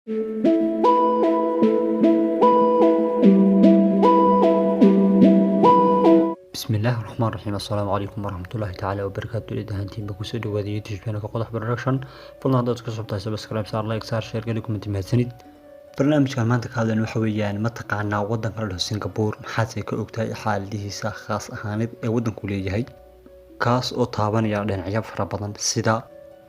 بسم الله الرحمن الرحيم. السلام عليكم ورحمة الله تعالى وبركاته. إذا هانتين بكوسو دوادا يوتيوب channelka qodax production fadlan haddaad ka soo tahay subscribe saar like saar share gali comment mahadsanid. barnaamijkan maanta ka hadlayno waxa weeyaan ma taqaanaa waddanka la dhaho Singapore maxaad ka ogtahay xaaladihiisa khaas ahaaneed ee waddanku leeyahay kaas oo taabanaya dhinacyo fara badan sida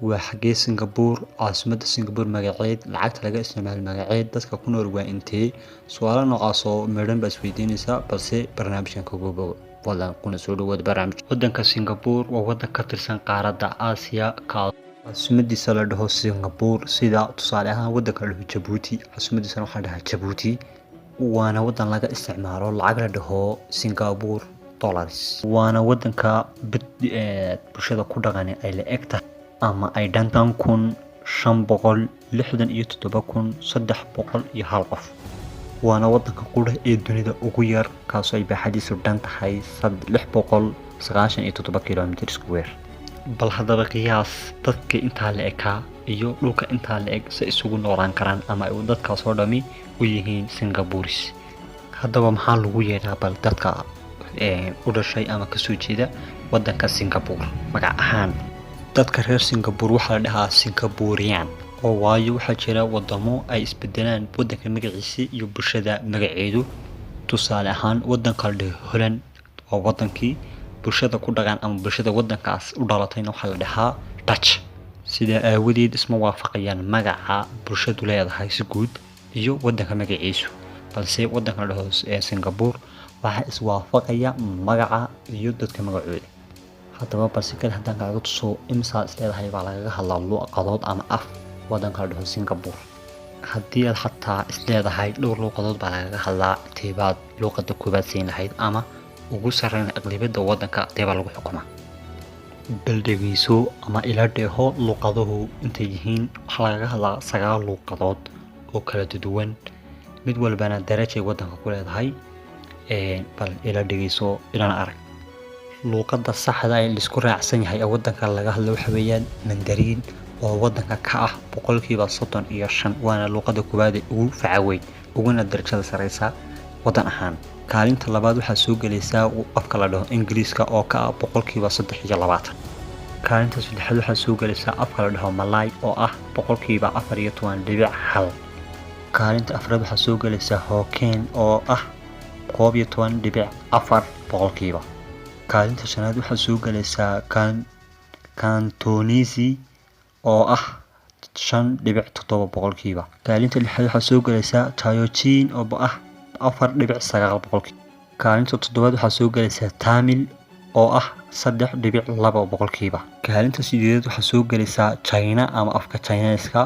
waa xagee Singapore caasimadda Singapore magaceed lacagta laga isticmaalo magaceed dadka ku nool waa intee su'aalo noocaas oo meedhan baa isweydiinaysa balse barnaamijkan ka goobo والله كنا سولو برامج ودنك سنغافورة وودن كترسان قارة آسيا عاصمدي سالده سنغافورة سيدا تصالحها ودنك له جيبوتي عاصمدي سنو حدها جيبوتي وانا ودن لغا استعماره العقل ده سنغافورة دولارز وانا ودنك برشادة كودغاني اي لأكتا اما اي دانتان كون 567 كون 301 وانا waddanka qura ee dunida ugu yar kaasoo ay baaxadiisu dhan tahay 697 kilomitir square bal hadaba qiyaas dadka inta la eka iyo dhulka inta la eg si isugu noolaan karaan ama ay dadka soo dhami u yihiin Singapore's hadaba maxaa lagu yeeraa bal dadka u dhashay ama ka soo jeeda waddanka Singapore magac ahaan dadka reer Singapore waxa la dhahaa Singaporean oo waayo waxa jira wadamo ay isbedelaan waddanka magaciisa iyo bulshada magaceedu tusaale ahaan waddanka la dhaho Holland oo waddankii bulshada ku dhaqan ama bulshada waddankaas u dhalatayna waxa la dhahaa Dutch sida aawadeed isma waafaqayaan magaca bulshadu leedahay si guud iyo waddanka magaciisu balse waddanka la dhaho Singapore waxa iswaafaqaya magaca iyo dadka magacooda haddaba balse kale haddaan kaaga tuso imsa isleedahay baa laga hadlaa luqadood ama af waddanka la dhaho Singapore haddii aad xataa isleedahay dhowr luqadood baa laga hadlaa teebaad luqadda koobaad siin lahayd ama ugu sarreyn aqlabiyadda waddanka teebaa lagu xukumaa baldhegeyso ama ila dheeho luqaduhu intay yihiin waxaa laga hadlaa 9 luqadood oo kala duwan mid walbana darajay waddanka ku leedahay bal ila dhegeyso ilana arag luqadda saxda ah ee isku raacsan yahay ee waddanka laga hadlo waxa weeyaan Mandarin oo waddanka ka ah 35% waana luqadda koobaad ee ugu facaweyn uguna darajada sareysa waddan ahaan kaalinta labaad waxa soo galaysa afka la dhaho Ingiriiska oo ka ah 23%. kaalinta saddexaad waxa soo galaysa afka la dhaho Malay oo ah 14.1. kaalinta afraad waxa soo galaysa Hokkien oo ah 12.4%. kaalinta shanaad waxa soo galaysa Cantonese oo ah 5.7%. kaalinta lixaad waxa soo galaysa Taoyin oo ah 4.9%. kaalinta toddobaad waxa soo galaysa Tamil oo ah 3.2%. kaalinta sideedaad waxa soo galaysa China ama afka Chinese-ka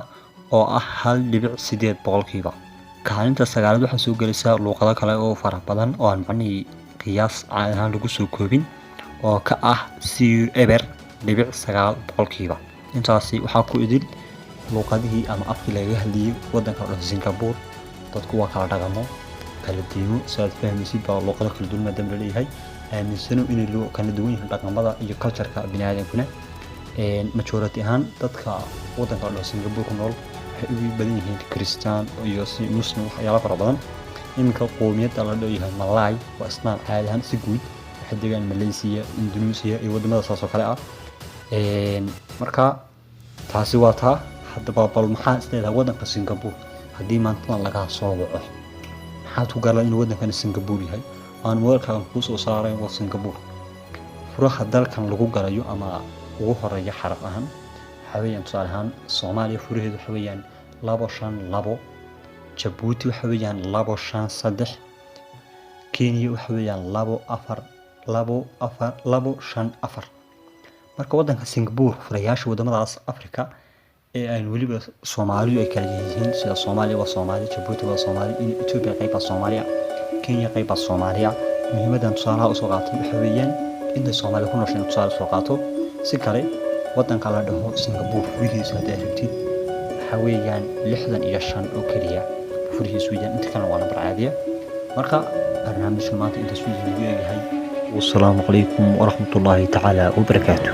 oo ah 1.8%. kaalinta sagaalaad waxa soo galaysa luqado kale oo fara badan oo aan macnaheedu qiyaas ahaan lagu soo koobin oo ka ah 0.9%. intaasi waxa ku idil luqadihii ama afkii laga hadlayay waddanka la dhaho Singapore dadku waa kala dhaqamo kala diimo saad fahmaysid baa luqado kala duwan maadaama la leeyahay aaminsano inay kala duwan yihiin dhaqamada iyo culture-ka bini'aadamkuna majority ahaan dadka waddanka la dhaho Singapore ku nool waxay ugu badan yihiin Christian iyo Muslim waxyaalo fara badan iminka qoomiyadda la dhaho Malay waa islaan caadi ahaan si guud waxay degaan Malaysia Indonesia iyo wadamada saas oo kale ah marka taasi waa taa hadaba bal maxaa isleedahay waddanka Singapore haddii maanta laga soo waco maxaad ku garan in waddankan Singapore yahay aan warkaan ku soo saaray waa Singapore furaha dalkan lagu galayo ama ugu horeeya xaraf ahaan xawayaan tusaale ahaan Soomaaliya furaheedu waxa weeyaan 252 Djibouti waxa weeyaan 253 Kenya waxa weeyaan 254 marka waddanka Singapore furayaasha wadamadaas Afrika ee ay waliba Soomaaliya ay kala yihiin sida Soomaaliya waa Soomaaliya Djibouti waa Soomaaliya Ethiopia qayb ah Soomaaliya Kenya qayb ah Soomaaliya muhiimadan tusaalaha u soo qaatay waxa weeyaan in Soomaaliya ku nooshay tusaale soo qaato si kale waddanka la dhaho Singapore furihiisa hadda rabtid waxa weeyaan 65 oo kaliya furihiisu weeyaan inta kale waa number caadi ah marka barnaamijka maanta inta soo jeediyay والسلام عليكم ورحمة الله تعالى وبركاته.